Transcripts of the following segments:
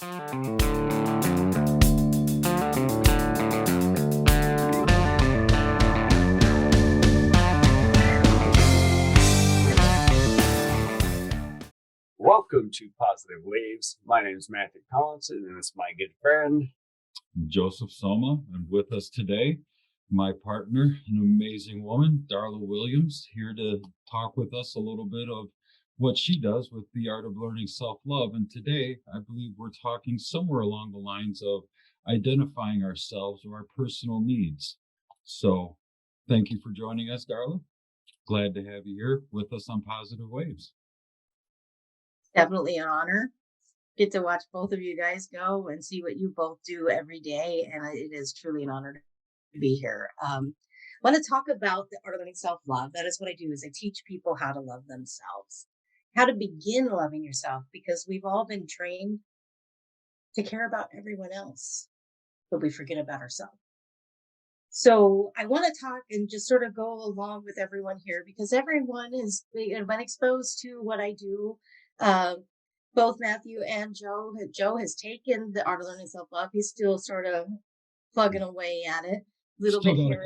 Welcome to Positive Waves. My name is Matthew Collinson, and it's my good friend Joseph Somma, and with us today, my partner, an amazing woman, Darla Williams, here to talk with us a little bit of what she does with the art of learning self-love. And today, I believe we're talking somewhere along the lines of identifying ourselves or our personal needs. So thank you for joining us, Darla. Glad to have you here with us on Positive Waves. Definitely an honor. Get to watch both of you guys go and see what you both do every day. And it is truly an honor to be here. I want to talk about the art of learning self-love. That is what I do, is I teach people how to love themselves, how to begin loving yourself, because we've all been trained to care about everyone else, but we forget about ourselves. So I want to talk and just sort of go along with everyone here, because everyone has been exposed to what I do. Both Matthew and Joe. Joe has taken the art of learning self-love. He's still sort of plugging away at it, a little Still bit got here a and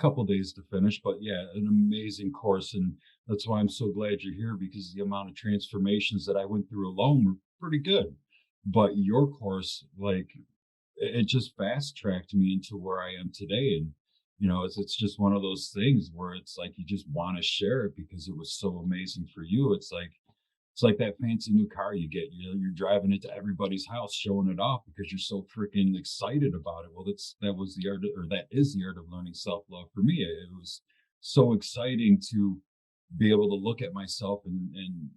couple there. days to finish, but yeah, an amazing course. And that's why I'm so glad you're here, because the amount of transformations that I went through alone were pretty good. But your course, like, it just fast tracked me into where I am today. And, it's just one of those things where it's like you just want to share it because it was so amazing for you. It's like that fancy new car you get. You're driving it to everybody's house, showing it off because you're so freaking excited about it. Well, that is the art of learning self-love for me. It was so exciting to be able to look at myself and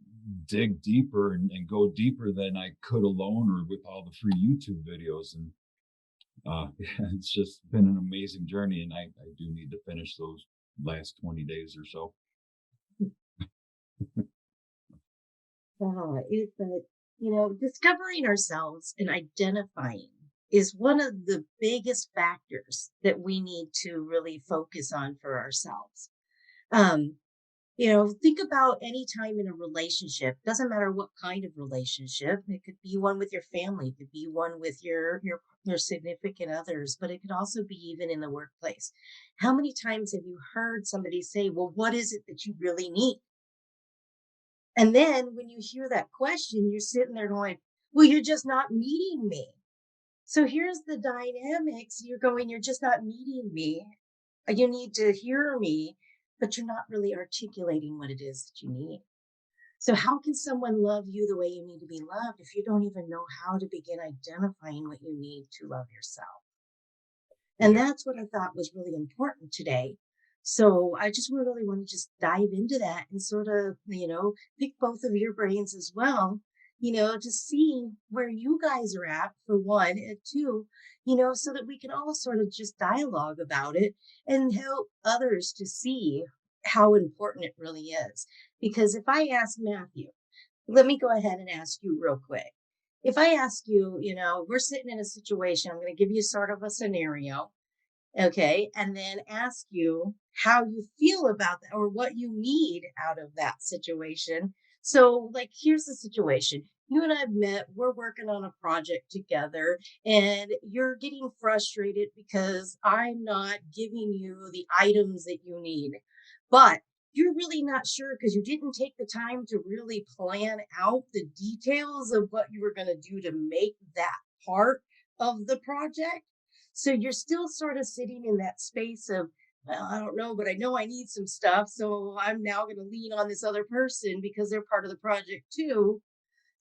dig deeper and go deeper than I could alone or with all the free YouTube videos. And yeah, it's just been an amazing journey. And I do need to finish those last 20 days or so. Discovering ourselves and identifying is one of the biggest factors that we need to really focus on for ourselves. Think about any time in a relationship, doesn't matter what kind of relationship. It could be one with your family, it could be one with your significant others, but it could also be even in the workplace. How many times have you heard somebody say, well, what is it that you really need? And then when you hear that question, you're sitting there going, well, you're just not meeting me. So here's the dynamics. You're just not meeting me. You need to hear me, but you're not really articulating what it is that you need. So how can someone love you the way you need to be loved if you don't even know how to begin identifying what you need to love yourself? And that's what I thought was really important today. So I just really want to just dive into that and sort of, pick both of your brains as well, to see where you guys are at, for one, and two, so that we can all sort of just dialogue about it and help others to see how important it really is. Because if I ask Matthew, let me go ahead and ask you real quick. If I ask you, we're sitting in a situation, I'm going to give you sort of a scenario. Okay. And then ask you how you feel about that or what you need out of that situation. So, like, here's the situation. You and I've met, we're working on a project together, and you're getting frustrated because I'm not giving you the items that you need. But you're really not sure because you didn't take the time to really plan out the details of what you were going to do to make that part of the project. So you're still sort of sitting in that space of, well, I don't know, but I know I need some stuff. So I'm now going to lean on this other person because they're part of the project too.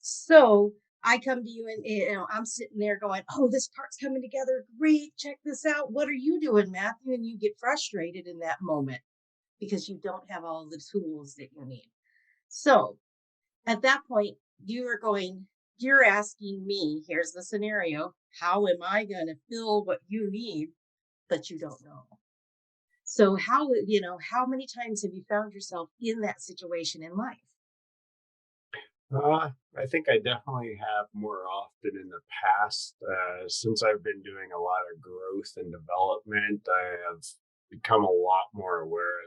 So I come to you and I'm sitting there going, oh, this part's coming together. Great. Check this out. What are you doing, Matthew? And you get frustrated in that moment because you don't have all the tools that you need. So at that point, you're asking me, here's the scenario. How am I going to fill what you need, but you don't know? So how many times have you found yourself in that situation in life? I think I definitely have more often in the past. Since I've been doing a lot of growth and development, I have, become a lot more aware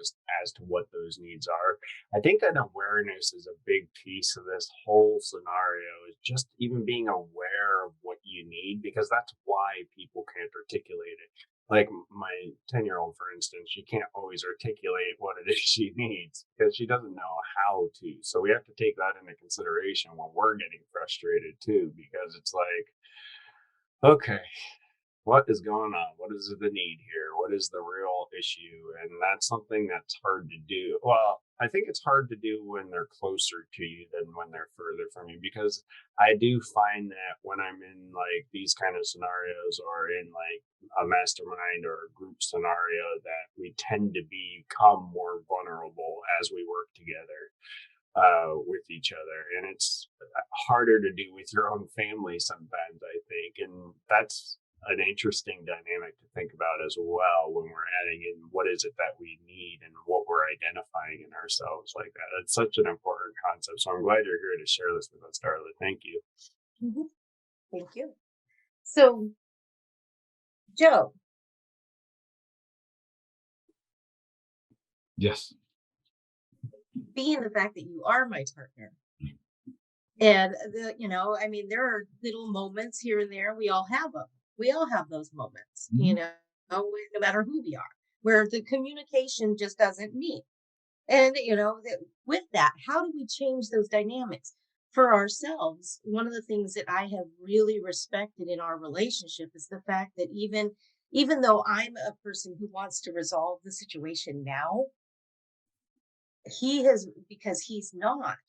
as to what those needs are. I think that awareness is a big piece of this whole scenario, is just even being aware of what you need, because that's why people can't articulate it. Like my 10-year-old, for instance, she can't always articulate what it is she needs because she doesn't know how to. So we have to take that into consideration when we're getting frustrated too, because it's like, okay, what is going on? What is the need here? What is the real issue? And that's something that's hard to do. Well, I think it's hard to do when they're closer to you than when they're further from you, because I do find that when I'm in like these kind of scenarios or in like a mastermind or a group scenario, that we tend to become more vulnerable as we work together with each other. And it's harder to do with your own family sometimes, I think. And that's an interesting dynamic to think about as well when we're adding in what is it that we need and what we're identifying in ourselves like that. It's such an important concept. So I'm glad you're here to share this with us, Darla. Thank you. Mhm. Thank you. So, Joe, Yes. being the fact that you are my partner, and I mean, there are little moments here and there. We all have them. We all have those moments, Mhm. no matter who we are, where the communication just doesn't meet. And, with that, how do we change those dynamics for ourselves? One of the things that I have really respected in our relationship is the fact that even though I'm a person who wants to resolve the situation now, he has, because he's not,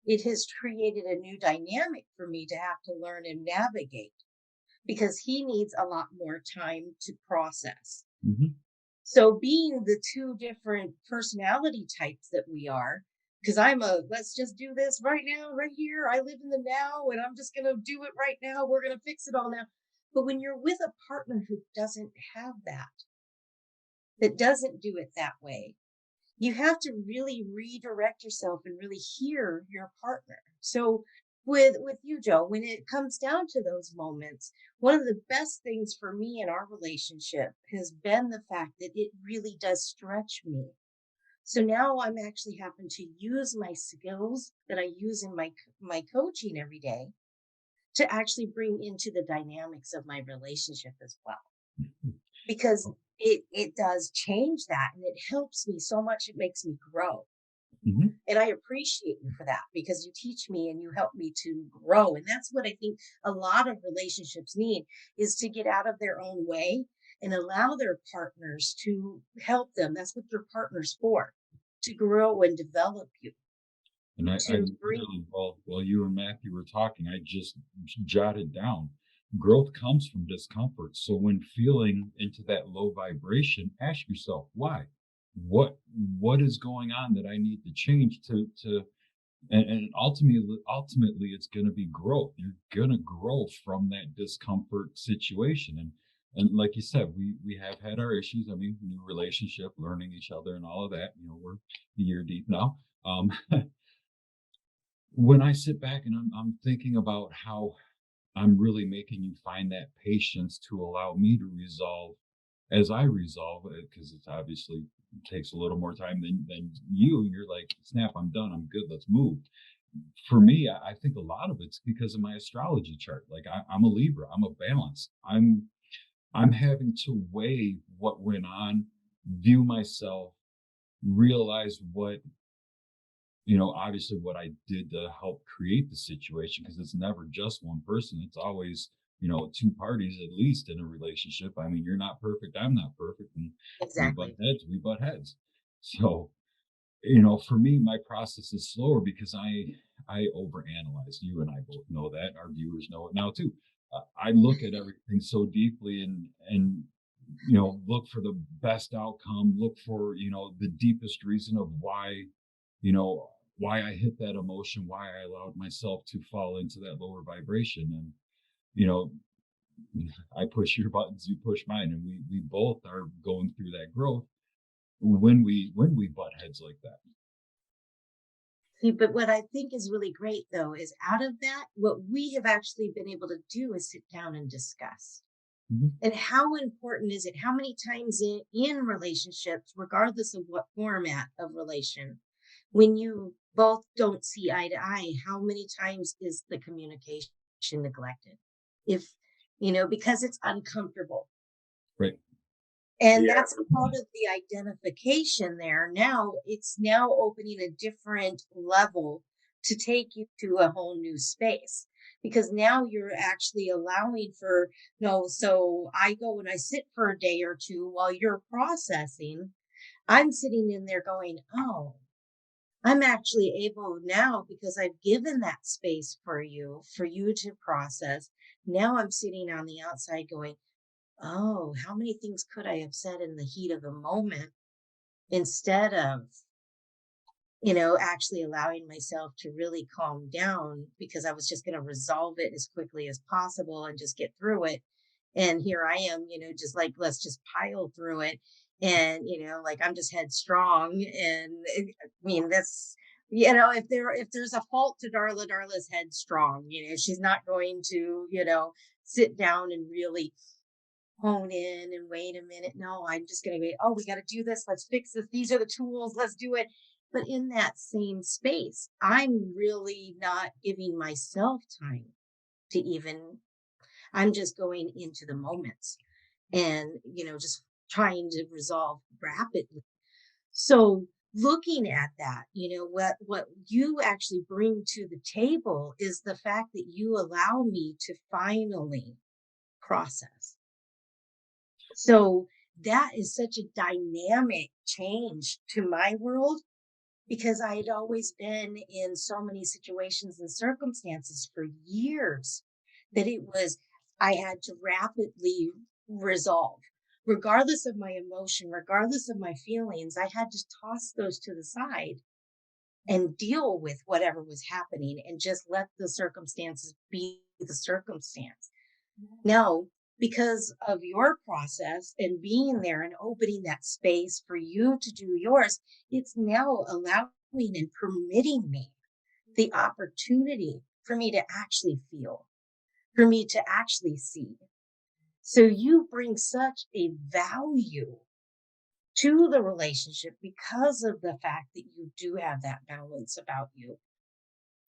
it has created a new dynamic for me to have to learn and navigate, because he needs a lot more time to process. Mhm. So being the two different personality types that we are, because I'm a let's just do this right now, right here. I live in the now and I'm just going to do it right now. We're going to fix it all now. But when you're with a partner who doesn't have that doesn't do it that way, you have to really redirect yourself and really hear your partner. So with you, Joe, when it comes down to those moments, one of the best things for me in our relationship has been the fact that it really does stretch me. So now I'm actually having to use my skills that I use in my coaching every day to actually bring into the dynamics of my relationship as well, because it does change that, and it helps me so much. It makes me grow. Mhm. And I appreciate you for that, because you teach me and you help me to grow. And that's what I think a lot of relationships need, is to get out of their own way and allow their partners to help them. That's what their partner's for, to grow and develop you, And I to bring. literally, while you and Matthew were talking, I just jotted down. Growth comes from discomfort. So when feeling into that low vibration, ask yourself why. What what is going on that I need to change to and ultimately it's going to be growth. You're going to grow from that discomfort situation. And like you said, we have had our issues. I mean, new relationship, learning each other and all of that. We're a year deep now. When I sit back and I'm thinking about how I'm really making you find that patience to allow me to resolve as I resolve it, because it's obviously takes a little more time than you. You're like, snap, I'm done, I'm good, let's move. For me, I think a lot of it's because of my astrology chart. Like I'm a Libra, I'm a balance. I'm having to weigh what went on, view myself, realize what obviously what I did to help create the situation, because it's never just one person. It's always, two parties at least in a relationship. I mean, you're not perfect, I'm not perfect. And Exactly. we butt heads. So, for me, my process is slower because I overanalyze. You and I both know that. Our viewers know it now too. I look at everything so deeply and look for the best outcome, look for, the deepest reason of you know, why I hit that emotion, why I allowed myself to fall into that lower vibration. And, you know, I push your buttons, you push mine, and we both are going through that growth when we butt heads like that. See, but what I think is really great, though, is out of that, what we have actually been able to do is sit down and discuss. Mhm. And how important is it? How many times in relationships, regardless of what format of relation, when you both don't see eye to eye, how many times is the communication neglected? If, because it's uncomfortable. Right. And Yeah. that's part of the identification there. Now it's now opening a different level to take you to a whole new space because now you're actually allowing for no. So I go and I sit for a day or two while you're processing. I'm sitting in there going, oh, I'm actually able now because I've given that space for you to process. Now I'm sitting on the outside going, oh, how many things could I have said in the heat of the moment instead of, actually allowing myself to really calm down because I was just going to resolve it as quickly as possible and just get through it. And here I am, just like, let's just pile through it. And, like I'm just headstrong. And I mean, that's, if there's a fault to Darla, Darla's headstrong, she's not going to, sit down and really hone in and wait a minute. No, I'm just going to go, oh, we got to do this. Let's fix this. These are the tools. Let's do it. But in that same space, I'm really not giving myself time to even, I'm just going into the moments and, just trying to resolve rapidly. So looking at that, what you actually bring to the table is the fact that you allow me to finally process. So that is such a dynamic change to my world because I had always been in so many situations and circumstances for years that it was, I had to rapidly resolve. Regardless of my emotion, regardless of my feelings, I had to toss those to the side and deal with whatever was happening and just let the circumstances be the circumstance. No, because of your process and being there and opening that space for you to do yours, it's now allowing and permitting me the opportunity for me to actually feel, for me to actually see. So you bring such a value to the relationship because of the fact that you do have that balance about you.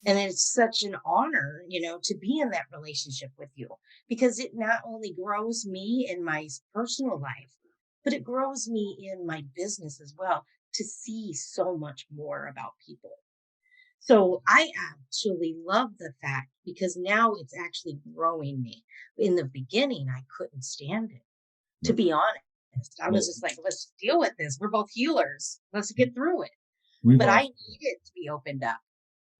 And it's such an honor, to be in that relationship with you because it not only grows me in my personal life, but it grows me in my business as well to see so much more about people. So I actually love the fact because now it's actually growing me. In the beginning, I couldn't stand it, to Right. be honest. I was Well, just like, let's deal with this. We're both healers. Let's get through it. we've But I also needed to be opened up.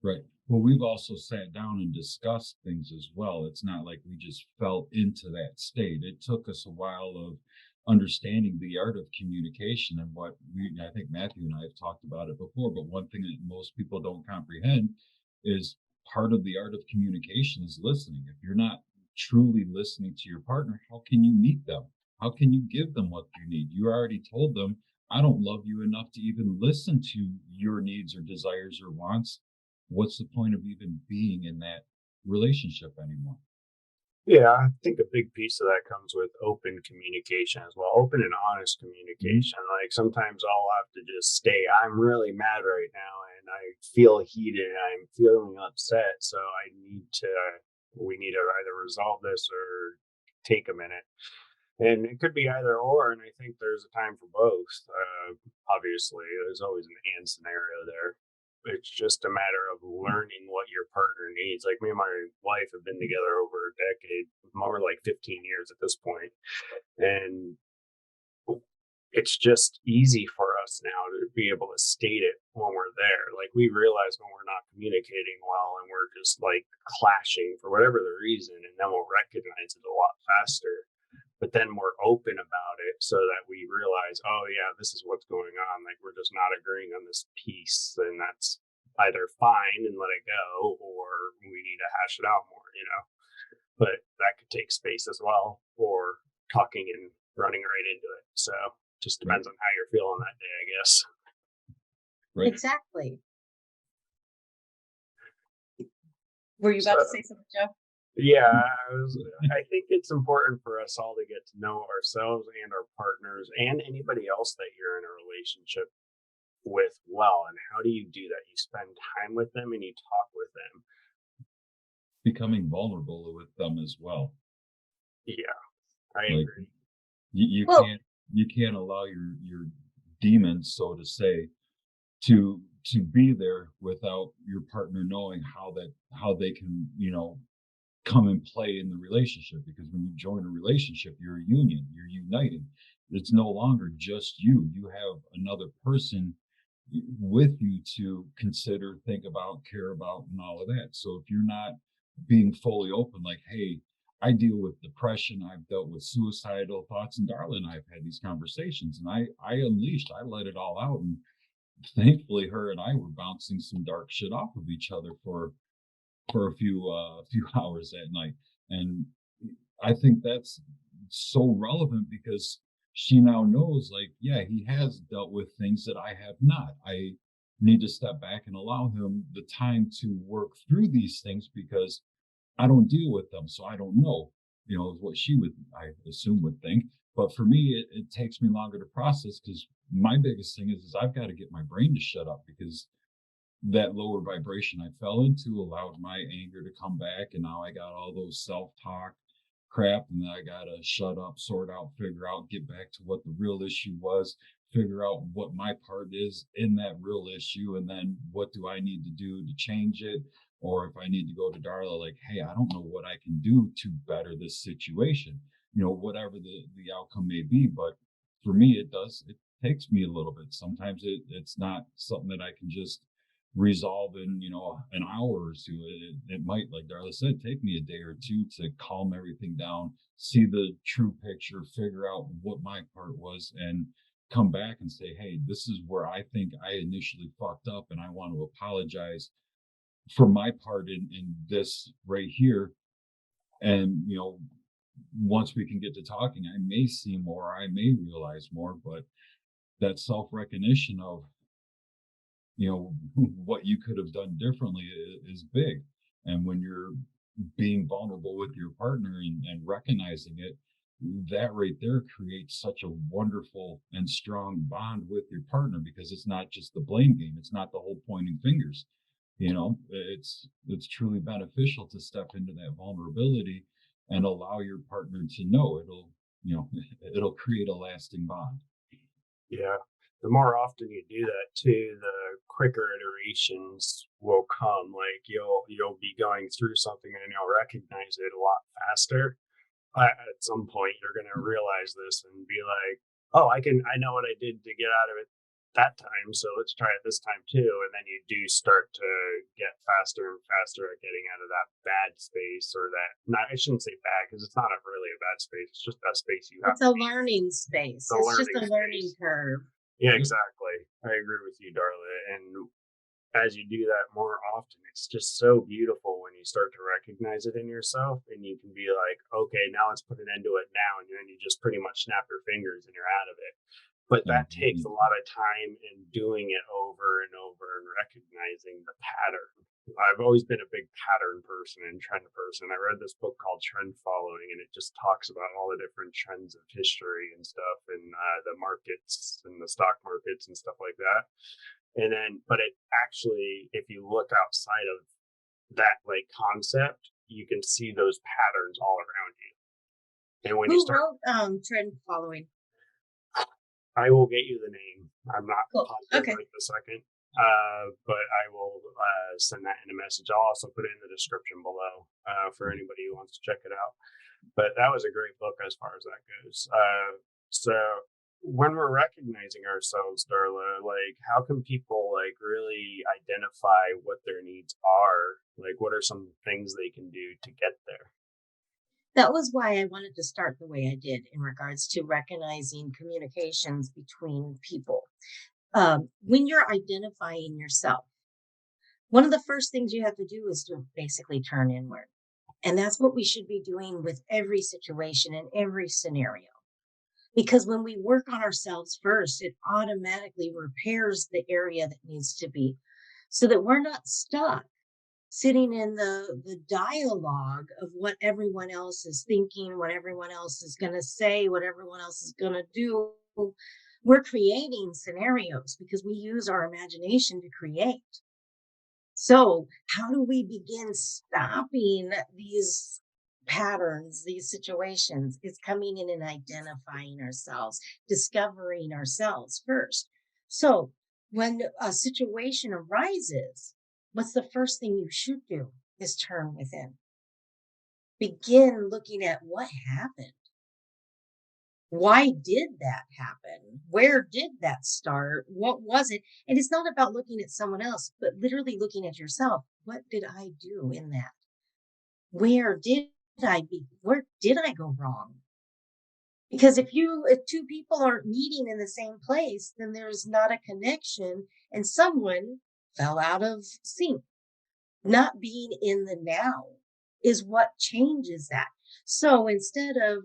right. Well, we've also sat down and discussed things as well. It's not like we just fell into that state. It took us a while of understanding the art of communication and what I think Matthew and I have talked about it before, but one thing that most people don't comprehend is part of the art of communication is listening. If you're not truly listening to your partner, how can you meet them? How can you give them what you need? You already told them, I don't love you enough to even listen to your needs or desires or wants. What's the point of even being in that relationship anymore? Yeah, I think a big piece of that comes with open communication as well. Open and honest Mhm. communication. Like sometimes I'll have to just stay, I'm really mad right now and I feel heated. I'm feeling upset. So we need to either resolve this or take a minute. And it could be either or. And I think there's a time for both. Obviously, there's always an and scenario there. It's just a matter of learning what your partner needs. Like me and my wife have been together over a decade, more like 15 years at this point. And it's just easy for us now to be able to state it when we're there. Like we realize when we're not communicating well and we're just like clashing for whatever the reason, and then we'll recognize it a lot faster. But then we're open about it so that we realize, oh yeah, this is what's going on. Like we're just not agreeing on this piece, and that's either fine and let it go, or we need to hash it out more. But that could take space as well, or talking and running right into it. So just Right. depends on how you're feeling that day, I guess. Right. Exactly. Were you So about to say something, Joe? Yeah, I think it's important for us all to get to know ourselves and our partners and anybody else that you're in a relationship with well. And how do you do that? You spend time with them and you talk with them. Becoming vulnerable with them as well. Yeah, I Like agree. you Well, can't allow your demons, so to say, to be there without your partner knowing how they can, come and play in the relationship, because when you join a relationship, you're a union, you're uniting. It's no longer just you have another person with you to consider, think about, care about, and all of that. So if you're not being fully open, like, hey, I deal with depression, I've dealt with suicidal thoughts, and Darla and I have had these conversations, and I let it all out, and thankfully her and I were bouncing some dark shit off of each other for a few hours that night. And I think that's so relevant because she now knows, like, yeah, he has dealt with things that I have not. I need to step back and allow him the time to work through these things because I don't deal with them, so I don't know, is what she would, I assume, would think. But for me, it takes me longer to process because my biggest thing is I've got to get my brain to shut up, because that lower vibration I fell into allowed my anger to come back. And now I got all those self talk crap. And then I got to shut up, sort out, figure out, get back to what the real issue was, figure out what my part is in that real issue. And then what do I need to do to change it? Or if I need to go to Darla, like, hey, I don't know what I can do to better this situation, whatever the outcome may be. But for me, it takes me a little bit. Sometimes it's not something that I can just resolve in an hour or two. It might, like Darla said, take me a day or two to calm everything down, see the true picture, figure out what my part was, and come back and say, hey, this is where I think I initially fucked up, and I want to apologize for my part in this right here. And once we can get to talking, I may see more, I may realize more. But that self-recognition of what you could have done differently is big. And when you're being vulnerable with your partner and recognizing it, that right there creates such a wonderful and strong bond with your partner, because it's not just the blame game, it's not the whole pointing fingers. It's truly beneficial to step into that vulnerability and allow your partner to know. It'll create a lasting bond. Yeah. The more often you do that too, the quicker iterations will come. Like you'll be going through something and you'll recognize it a lot faster. At some point, you're going to realize this and be like, "Oh, I know what I did to get out of it that time. So let's try it this time too." And then you do start to get faster and faster at getting out of that bad space, or that. Not, I shouldn't say bad because it's not really a bad space. It's just that space you have it's to a be. learning space. The It's just learning a learning space. curve. Yeah, Yep. exactly. I agree with you, Darla. And as you do that more often, it's just so beautiful when you start to recognize it in yourself and you can be like, okay, now let's put an end to it now. And then you just pretty much snap your fingers and you're out of it. But that takes a And lot of time in doing it over and over and recognizing the pattern. I've always been a big pattern person and trend person. I read this book called Trend Following, and it just talks about all the different trends of history and stuff, and the markets and the stock markets and stuff like that. And then, but it actually, if you look outside of that like concept, you can see those patterns all around you. And when you Who start, wrote Trend Following? I will get you the name. I'm not Cool. positive Okay. right this second, but I will send that in a message. I'll also put it in the description below for anybody who wants to check it out. But that was a great book as far as that goes. So when we're recognizing ourselves, Darla, like how can people like really identify what their needs are? Like what are some things they can do to get there? That was why I wanted to start the way I did in regards to recognizing communications between people. When you're identifying yourself, one of the first things you have to do is to basically turn inward. And that's what we should be doing with every situation and every scenario. Because when we work on ourselves first, it automatically repairs the area that needs to be so that we're not stuck. sitting in the dialogue of what everyone else is thinking, what everyone else is going to say, what everyone else is going to do. We're creating scenarios because we use our imagination to create. So, how do we begin stopping these patterns, these situations? It's coming in and identifying ourselves, discovering ourselves first. So, when a situation arises, what's the first thing you should do is turn within. Begin looking at what happened. Why did that happen? Where did that start? What was it? And it's not about looking at someone else, but literally looking at yourself. What did I do in that? Where did I go wrong? Because if two people aren't meeting in the same place, then there's not a connection and someone fell out of sync. Not being in the now is what changes that. So instead of,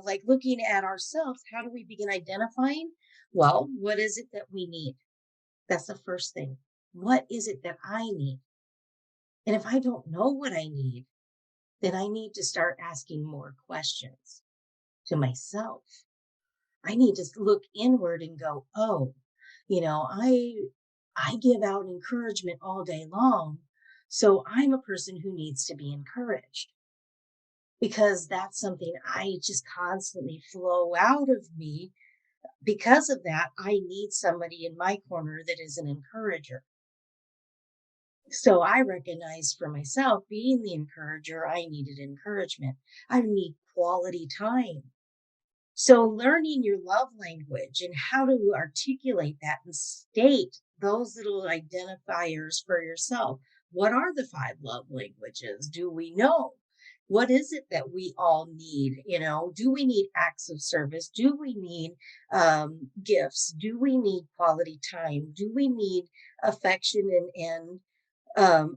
like looking at ourselves, how do we begin identifying? Well, what is it that we need? That's the first thing. What is it that I need? And if I don't know what I need, then I need to start asking more questions to myself. I need to look inward and go, oh, I give out encouragement all day long. So I'm a person who needs to be encouraged because that's something I just constantly flow out of me. Because of that, I need somebody in my corner that is an encourager. So I recognize for myself, being the encourager, I needed encouragement. I need quality time. So learning your love language and how to articulate that and state those little identifiers for yourself. What are the five love languages? Do we know? What is it that we all need? Do we need acts of service? Do we need gifts? Do we need quality time? Do we need affection and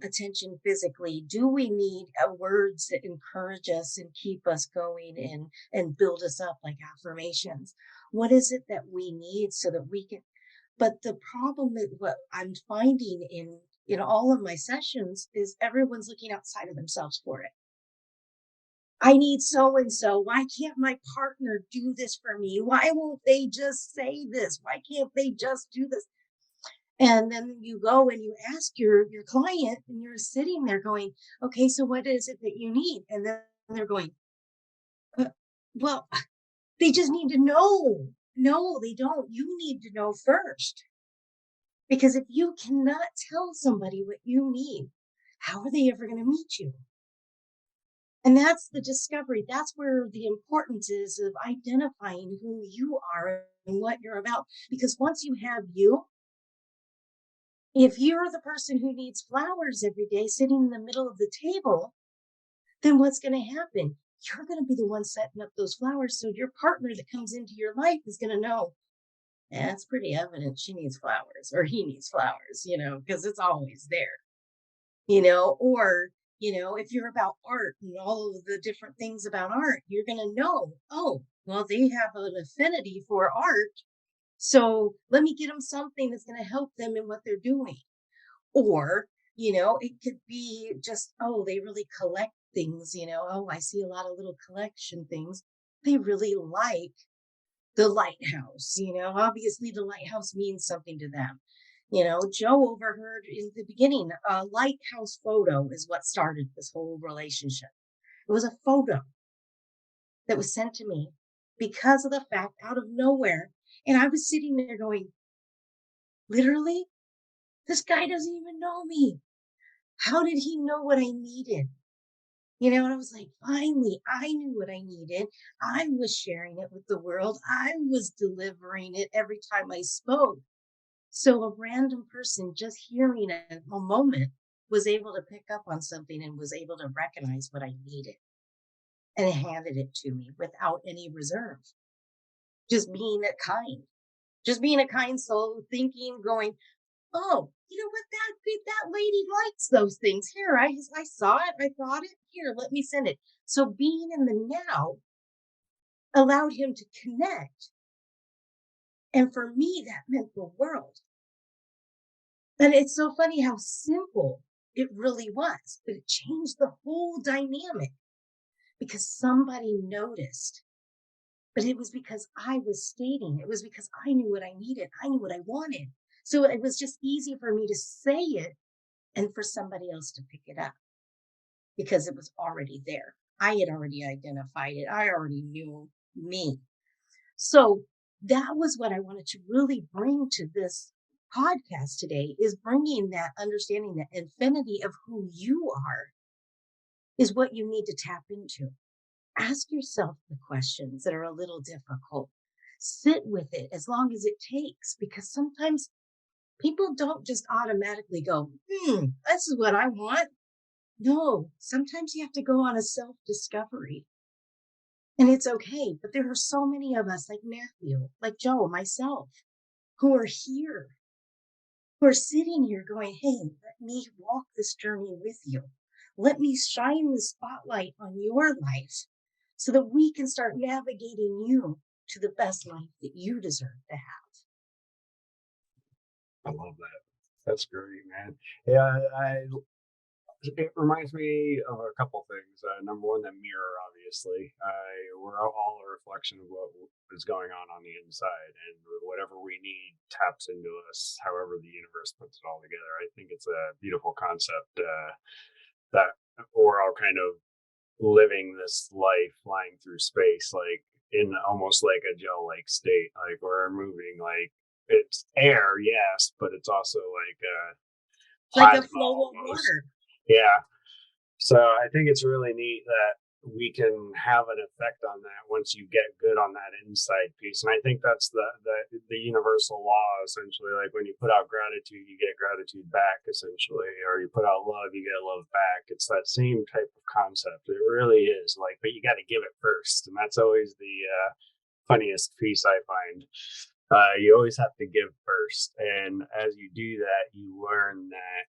attention physically? Do we need words that encourage us and keep us going and build us up like affirmations? What is it that we need so that we can? But the problem is what I'm finding in all of my sessions is everyone's looking outside of themselves for it. I need so and so. Why can't my partner do this for me? Why won't they just say this? Why can't they just do this? And then you go and you ask your client, and you're sitting there going, okay, so what is it that you need? And then they're going, "Uh, well, they just need to know. No, they don't. You need to know first. Because if you cannot tell somebody what you need, how are they ever going to meet you? And that's the discovery. That's where the importance is of identifying who you are and what you're about. Because once you have you, if you're the person who needs flowers every day sitting in the middle of the table, then what's going to happen? You're going to be the one setting up those flowers. So your partner that comes into your life is going to know, it's pretty evident she needs flowers or he needs flowers, because it's always there, or, if you're about art and all of the different things about art, you're going to know, oh, well, they have an affinity for art. So let me get them something that's going to help them in what they're doing. Or, it could be just, oh, they really collect things, oh, I see a lot of little collection things. They really like the lighthouse, obviously the lighthouse means something to them. Joe overheard in the beginning, a lighthouse photo is what started this whole relationship. It was a photo that was sent to me because of the fact out of nowhere. And I was sitting there going, literally, this guy doesn't even know me. How did he know what I needed? And I was like, finally, I knew what I needed. I was sharing it with the world. I was delivering it every time I spoke. So a random person just hearing a moment was able to pick up on something and was able to recognize what I needed and handed it to me without any reserve. Just being a kind soul, thinking, going, oh, you know what? That lady likes those things. Here, I saw it. I thought it. Here, let me send it. So being in the now allowed him to connect. And for me, that meant the world. And it's so funny how simple It really was. But it changed the whole dynamic because somebody noticed. But it was because I was stating, it was because I knew what I needed. I knew what I wanted. So it was just easy for me to say it and for somebody else to pick it up because it was already there. I had already identified it. I already knew me. So that was what I wanted to really bring to this podcast today, is bringing that understanding that infinity of who you are is what you need to tap into. Ask yourself the questions that are a little difficult. Sit with it as long as it takes, because sometimes people don't just automatically go, this is what I want. No, sometimes you have to go on a self discovery. And it's okay. But there are so many of us, like Matthew, like Joe, myself, who are here, who are sitting here going, hey, let me walk this journey with you. Let me shine the spotlight on your life so that we can start navigating you to the best life that you deserve to have. I love that. That's great, man. Yeah, it reminds me of a couple things. Number one, the mirror, obviously. We're all a reflection of what is going on the inside, and whatever we need taps into us, however the universe puts it all together. I think it's a beautiful concept that we're all kind of living this life flying through space, like in almost like a gel-like state. Like we're moving, like it's air, yes, but it's also like Like a plasma flow of almost. water. Yeah. So I think it's really neat that we can have an effect on that once you get good on that inside piece. And I think that's the universal law, essentially. Like when you put out gratitude, you get gratitude back, essentially, or you put out love, you get love back. It's that same type of concept. It really is, like, but you got to give it first, and that's always the funniest piece I find. You always have to give first, and as you do that, you learn that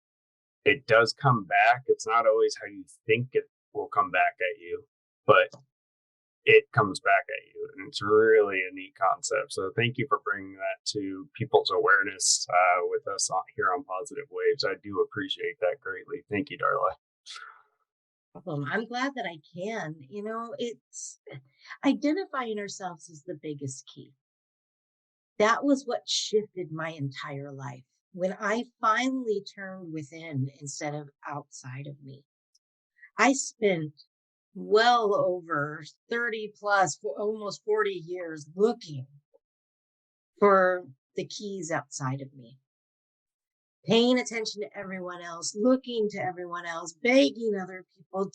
it does come back. It's not always how you think it will come back at you, but it comes back at you. And it's really a neat concept. So thank you for bringing that to people's awareness with us here on Positive Waves. I do appreciate that greatly. Thank you, Darla. I'm glad that I can. It's identifying ourselves is the biggest key. That was what shifted my entire life. When I finally turned within instead of outside of me, I spent well over 30 plus, for almost 40 years looking for the keys outside of me, paying attention to everyone else, looking to everyone else, begging other people,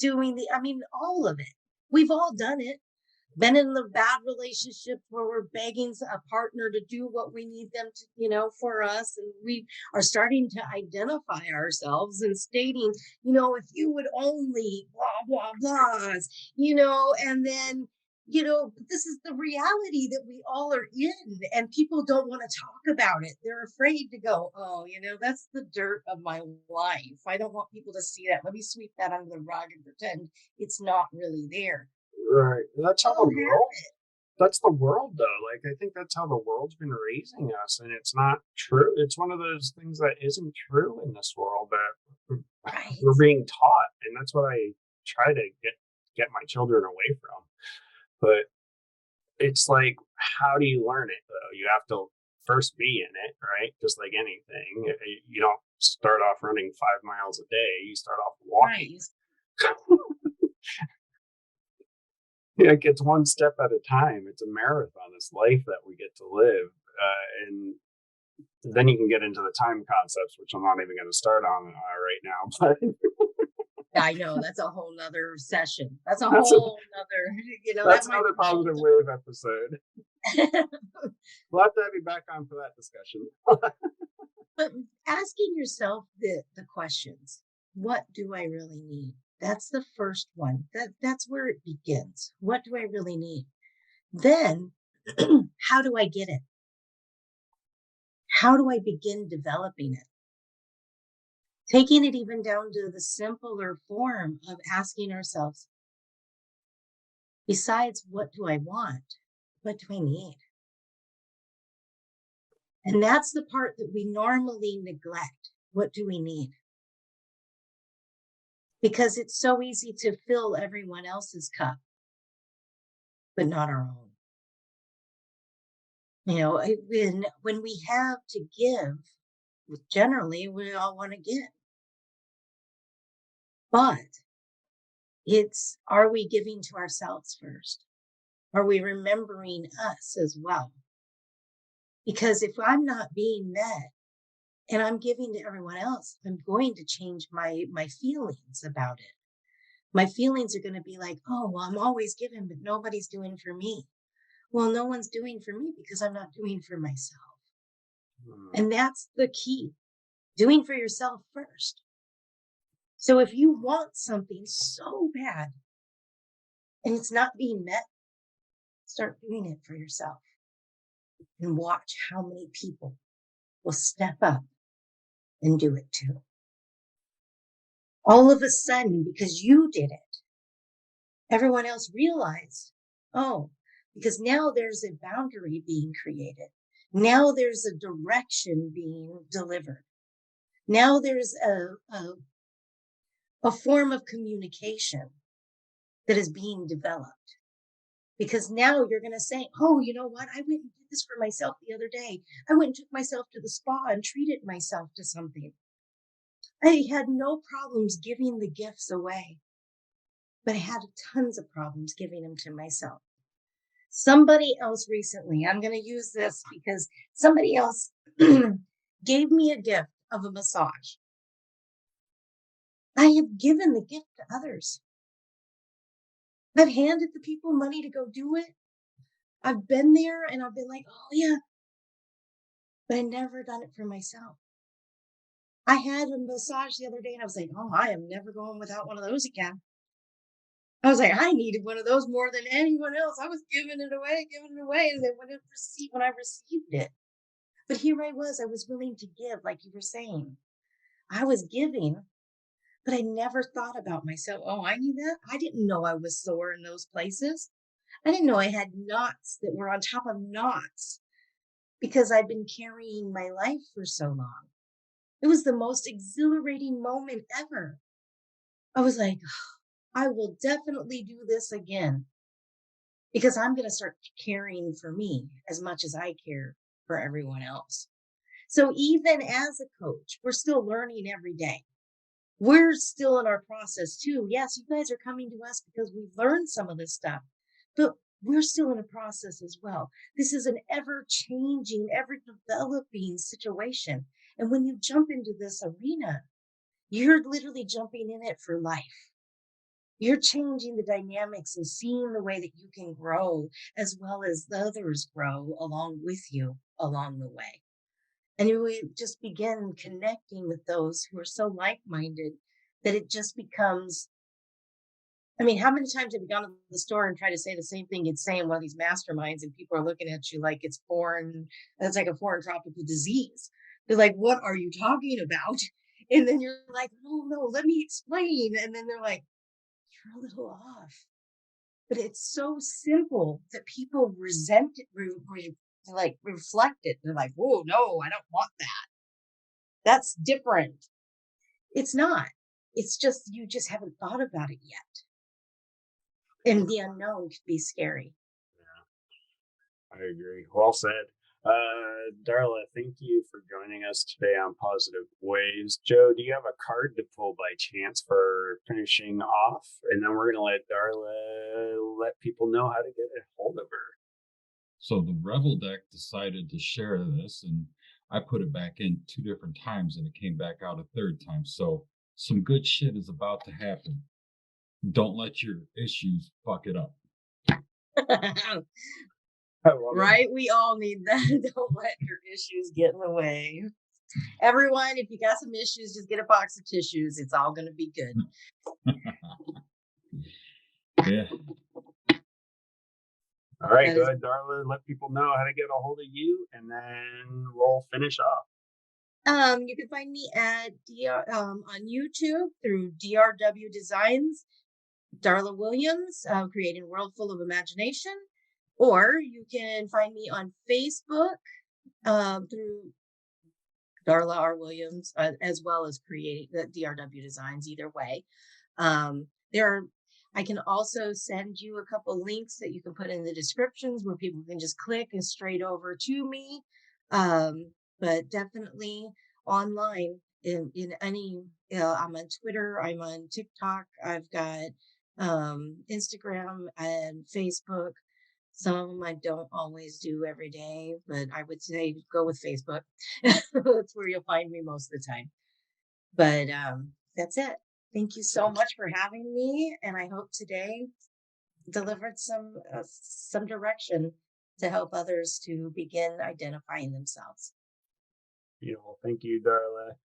all of it. We've all done it. Been in the bad relationships where we're begging a partner to do what we need them to, for us. And we are starting to identify ourselves and stating, if you would only blah, blah, blahs, and then, this is the reality that we all are in, and people don't want to talk about it. They're afraid to go, oh, that's the dirt of my life. I don't want people to see that. Let me sweep that under the rug and pretend it's not really there. Right. That's how the Don't have world. it. That's the world, though. Like I think that's how the world's been raising us, and it's not true. It's one of those things that isn't true in this world that Right. we're being taught, and that's what I try to get my children away from. But it's like, how do you learn it though? You have to first be in it, right? Just like anything. You don't start off running 5 miles a day. You start off walking. Right. Like it's one step at a time. It's a marathon. It's life that we get to live, and then you can get into the time concepts, which I'm not even going to start on right now. But I know that's a whole nother session. That's a that's whole nother, that that's might another be positive wave episode. We'll have to have you back on for that discussion. But asking yourself the questions, what do I really need? That's the first one. That's where it begins. What do I really need? Then how do I get it? How do I begin developing it? Taking it even down to the simpler form of asking ourselves, besides what do I want, what do I need? And that's the part that we normally neglect. What do we need? because it's so easy to fill everyone else's cup, but not our own. When we have to give, generally we all want to give, but are we giving to ourselves first? Are we remembering us as well? Because if I'm not being met and I'm giving to everyone else, I'm going to change my feelings about it. My feelings are going to be like, oh, well, I'm always giving, but nobody's doing for me. Well, no one's doing for me because I'm not doing for myself. And that's the key, doing for yourself first. So if you want something so bad and it's not being met, start doing it for yourself and watch how many people will step up and do it too. All of a sudden, because you did it, everyone else realized, oh, because now there's a boundary being created. Now there's a direction being delivered. Now there's a form of communication that is being developed. Because now you're going to say, oh, you know what? I went and did this for myself the other day. I went and took myself to the spa and treated myself to something. I had no problems giving the gifts away, but I had tons of problems giving them to myself. Somebody else recently, I'm going to use this because somebody else gave me a gift of a massage. I have given the gift to others. I've handed the people money to go do it. I've been there and I've been like, oh yeah, but I never done it for myself. I had a massage the other day and I was like, oh, I am never going without one of those again. I was like, I needed one of those more than anyone else. I was giving it away. And then when I received it. But here I was willing to give, like you were saying. I was giving, but I never thought about myself. Oh, I knew that. I didn't know I was sore in those places. I didn't know I had knots that were on top of knots because I'd been carrying my life for so long. It was the most exhilarating moment ever. I was like, I will definitely do this again because I'm going to start caring for me as much as I care for everyone else. So even as a coach, we're still learning every day. We're still in our process too. Yes, you guys are coming to us because we've learned some of this stuff, but we're still in a process as well. This is an ever-changing, ever-developing situation. And when you jump into this arena, you're literally jumping in it for life. You're changing the dynamics and seeing the way that you can grow as well as the others grow along with you along the way. And we just begin connecting with those who are so like-minded that it just becomes, I mean, how many times have you gone to the store and tried to say the same thing you'd say in one of these masterminds and people are looking at you like it's foreign, it's like a foreign tropical disease. They're like, what are you talking about? And then you're like, no, let me explain. And then they're like, you're a little off. But it's so simple that people resent it, reflect it. They're like, oh, no, I don't want that. That's different. It's not. It's just, you just haven't thought about it yet. And the unknown can be scary. Yeah, I agree. Well said. Darla, thank you for joining us today on Positive Ways. Joe, do you have a card to pull by chance for finishing off? And then we're going to let Darla let people know how to get a hold of her. So the Revel deck decided to share this, and I put it back in 2 different times, and it came back out a 3rd time. So some good shit is about to happen. Don't let your issues fuck it up. Right? We all need that. Don't let your issues get in the way. Everyone, if you got some issues, just get a box of tissues. It's all going to be good. Yeah. All right, go ahead, Darla. Let people know how to get a hold of you, and then we'll finish off. You can find me at on YouTube through DRW Designs, Darla Williams, creating a world full of imagination. Or you can find me on Facebook through Darla R. Williams, as well as creating the DRW Designs, either way. There are, I can also send you a couple links that you can put in the descriptions where people can just click and straight over to me. But definitely online in any, I'm on Twitter, I'm on TikTok, I've got Instagram and Facebook. Some of them I don't always do every day, but I would say go with Facebook. That's where you'll find me most of the time. But that's it. Thank you so much for having me, and I hope today delivered some direction to help others to begin identifying themselves. Thank you, Darla.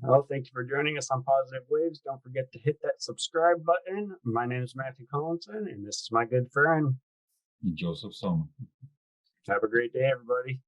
Well, thank you for joining us on Positive Waves. Don't forget to hit that subscribe button. My name is Matthew Collinson, and this is my good friend, Joseph Somma. Have a great day, everybody.